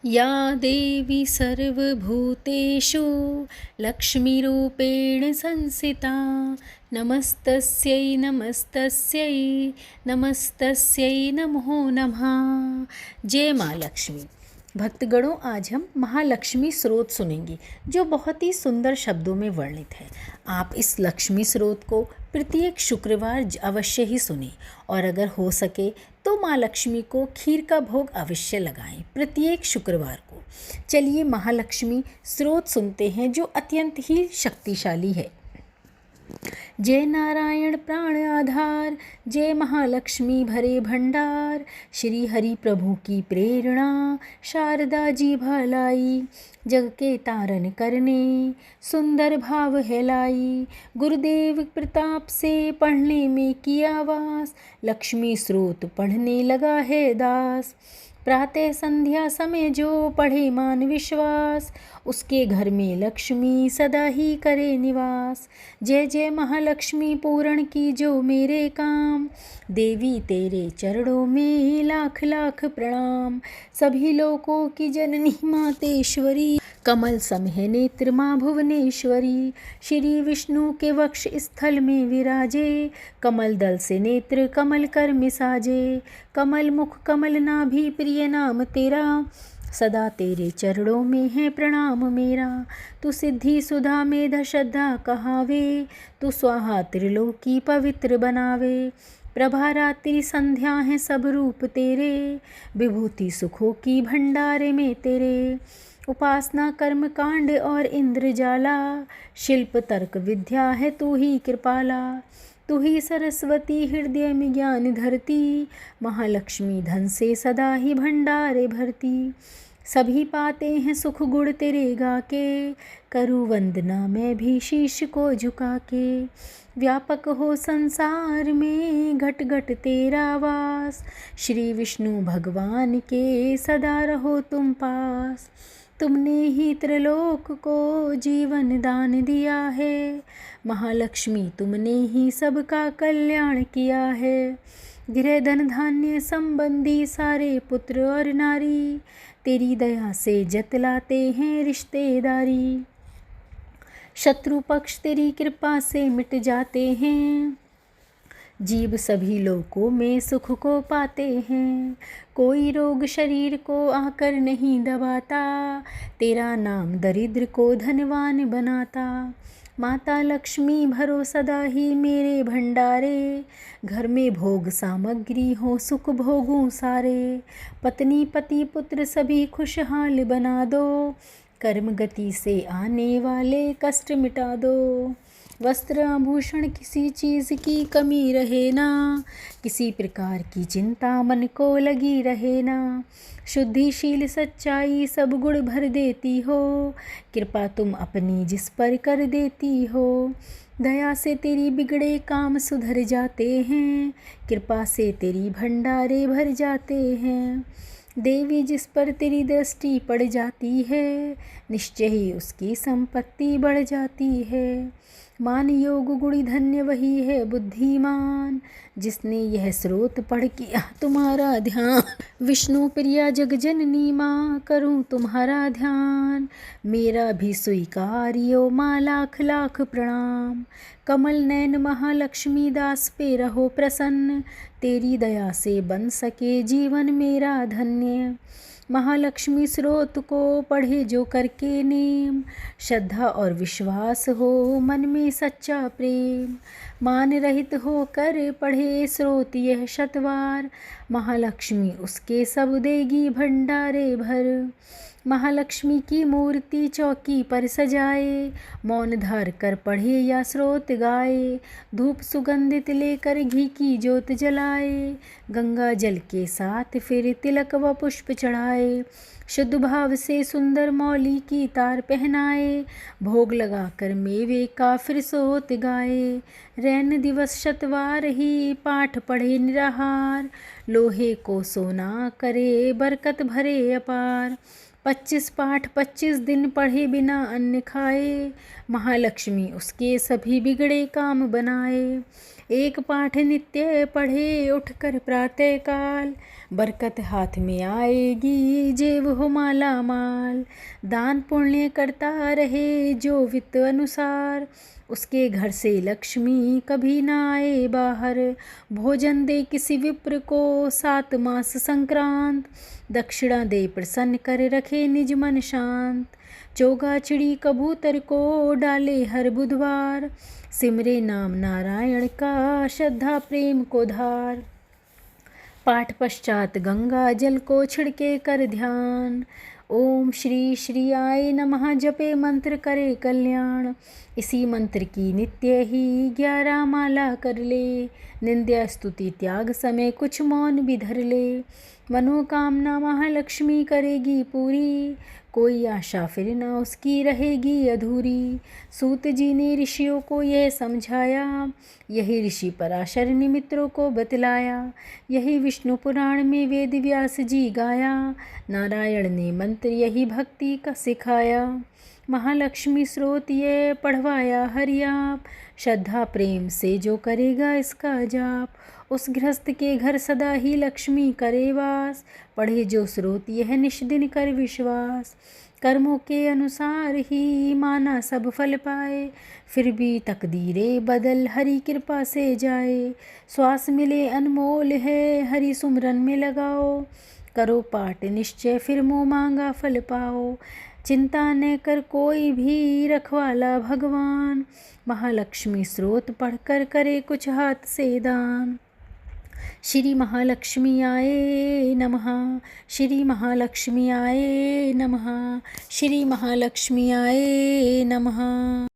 या देवी सर्वभूतेषु लक्ष्मीरूपेण संस्थिता नमस्तस्यै नमस्तस्यै नमस्तस्यै नमो नमः। जय माँ लक्ष्मी। भक्तगणों, आज हम महालक्ष्मी स्रोत सुनेंगे जो बहुत ही सुंदर शब्दों में वर्णित है। आप इस लक्ष्मी स्रोत को प्रत्येक शुक्रवार अवश्य ही सुने और अगर हो सके तो माँ लक्ष्मी को खीर का भोग अवश्य लगाएं प्रत्येक शुक्रवार को। चलिए महालक्ष्मी स्रोत सुनते हैं जो अत्यंत ही शक्तिशाली है। जय नारायण प्राण आधार, जय महालक्ष्मी भरे भंडार। श्री हरि प्रभु की प्रेरणा, शारदा जी भलाई। जग के तारन करने, सुंदर भाव है लाई। गुरुदेव प्रताप से पढ़ने में किया वास, लक्ष्मी स्रोत पढ़ने लगा है दास। प्रातः संध्या समय जो पढ़े मान विश्वास, उसके घर में लक्ष्मी सदा ही करे निवास। जय जय महालक्ष्मी पूर्ण की जो मेरे काम, देवी तेरे चरणों में लाख लाख प्रणाम। सभी लोकों की जननी मातेश्वरी, कमल सम है नेत्र माँ भुवनेश्वरी। श्री विष्णु के वक्ष स्थल में विराजे, कमल दल से नेत्र कमल कर मिसाजे। कमल मुख कमल नाभि प्रिय नाम तेरा, सदा तेरे चरणों में है प्रणाम मेरा। तू सिद्धि सुधा मेध श्रद्धा कहावे, तू स्वाहा त्रिलोकी पवित्र बनावे। प्रभा रात्रि संध्या है सब रूप तेरे, विभूति सुखों की भंडारे में तेरे। उपासना कर्म कांड और इंद्रजाला, शिल्प तर्क विद्या है तू ही कृपाला। तू ही सरस्वती हृदय में ज्ञान धरती, महालक्ष्मी धन से सदा ही भंडारे भरती। सभी पाते हैं सुख गुण तेरे गाके, करूँ वंदना मैं भी शीश को झुका के। व्यापक हो संसार में घट घट तेरा वास, श्री विष्णु भगवान के सदा रहो तुम पास। तुमने ही त्रिलोक को जीवन दान दिया है, महालक्ष्मी तुमने ही सबका कल्याण किया है। गृह धन धान्य संबंधी सारे पुत्र और नारी, तेरी दया से जतलाते हैं रिश्तेदारी। शत्रु पक्ष तेरी कृपा से मिट जाते हैं, जीव सभी लोकों में सुख को पाते हैं। कोई रोग शरीर को आकर नहीं दबाता, तेरा नाम दरिद्र को धनवान बनाता। माता लक्ष्मी भरो सदा ही मेरे भंडारे, घर में भोग सामग्री हो सुख भोगूं सारे। पत्नी पति पुत्र सभी खुशहाल बना दो, कर्म गति से आने वाले कष्ट मिटा दो। वस्त्र आभूषण किसी चीज़ की कमी रहे ना, किसी प्रकार की चिंता मन को लगी रहे ना। शुद्धिशील सच्चाई सब गुण भर देती हो, कृपा तुम अपनी जिस पर कर देती हो। दया से तेरी बिगड़े काम सुधर जाते हैं, कृपा से तेरी भंडारे भर जाते हैं। देवी जिस पर तेरी दृष्टि पड़ जाती है, निश्चय ही उसकी संपत्ति बढ़ जाती है। मान योग गुणी धन्य वही है बुद्धिमान, जिसने यह स्रोत पढ़ किया तुम्हारा ध्यान। विष्णु प्रिया जग जननी माँ, करूँ तुम्हारा ध्यान, मेरा भी स्वीकारियो माँ लाख लाख प्रणाम। कमल नैन महालक्ष्मी दास पे रहो प्रसन्न, तेरी दया से बन सके जीवन मेरा धन्य। महालक्ष्मी स्रोत को पढ़े जो करके नेम, श्रद्धा और विश्वास हो मन में सच्चा प्रेम। मान रहित हो कर पढ़े स्रोत यह शतवार, महालक्ष्मी उसके सब देगी भंडारे भर। महालक्ष्मी की मूर्ति चौकी पर सजाए, मौन धार कर पढ़े या स्रोत गाए। धूप सुगंधित लेकर घी की जोत जलाए, गंगा जल के साथ फिर तिलक व पुष्प चढ़ाए। शुद्ध भाव से सुंदर मौली की तार पहनाए, भोग लगाकर मेवे का फिर सोत गाए। रैन दिवस शतवार ही पाठ पढ़े निराहार, लोहे को सोना करे बरकत भरे अपार। 25 पाठ 25 दिन पढ़े बिना अन्न खाए, महालक्ष्मी उसके सभी बिगड़े काम बनाए। एक पाठ नित्य पढ़े उठकर प्रातः काल, बरकत हाथ में आएगी जेब हो माला माल। दान पुण्य करता रहे जो वित्त अनुसार, उसके घर से लक्ष्मी कभी ना आए बाहर। भोजन दे किसी विप्र को 7 मास संक्रांत, दक्षिणा दे प्रसन्न कर रखे निज मन शांत। चोगा चिड़ी कबूतर को डाले हर बुधवार, सिमरे नाम नारायण का श्रद्धा प्रेम को धार। पाठ पश्चात गंगा जल को छिड़के कर ध्यान, ओम श्री श्री आय नमः जपे मंत्र करे कल्याण। इसी मंत्र की नित्य ही 11 माला कर ले, निंद्या स्तुति त्याग समय कुछ मौन भी धर ले। मनोकामना महालक्ष्मी करेगी पूरी, कोई आशा फिर ना उसकी रहेगी अधूरी। सूत जी ने ऋषियों को यह समझाया, यही ऋषि पराशर ने मित्रों को बतलाया। यही विष्णु पुराण में वेद व्यास जी गाया, नारायण ने मंत्र यही भक्ति का सिखाया। महालक्ष्मी स्रोत ये पढ़वाया हरियाप, श्रद्धा प्रेम से जो करेगा इसका जाप, उस गृहस्थ के घर सदा ही लक्ष्मी करे वास। पढ़े जो स्रोत यह निष्दिन कर विश्वास, कर्मों के अनुसार ही माना सब फल पाए। फिर भी तकदीरे बदल हरि कृपा से जाए, श्वास मिले अनमोल है हरि सुमरन में लगाओ। करो पाठ निश्चय फिर मुँह मांगा फल पाओ, चिंता न कर कोई भी रखवाला भगवान। महालक्ष्मी स्रोत पढ़कर करे कुछ हाथ से दान। श्री महालक्ष्मी आए नमः, श्री महालक्ष्मी आए नमः, श्री महालक्ष्मी आए नमः।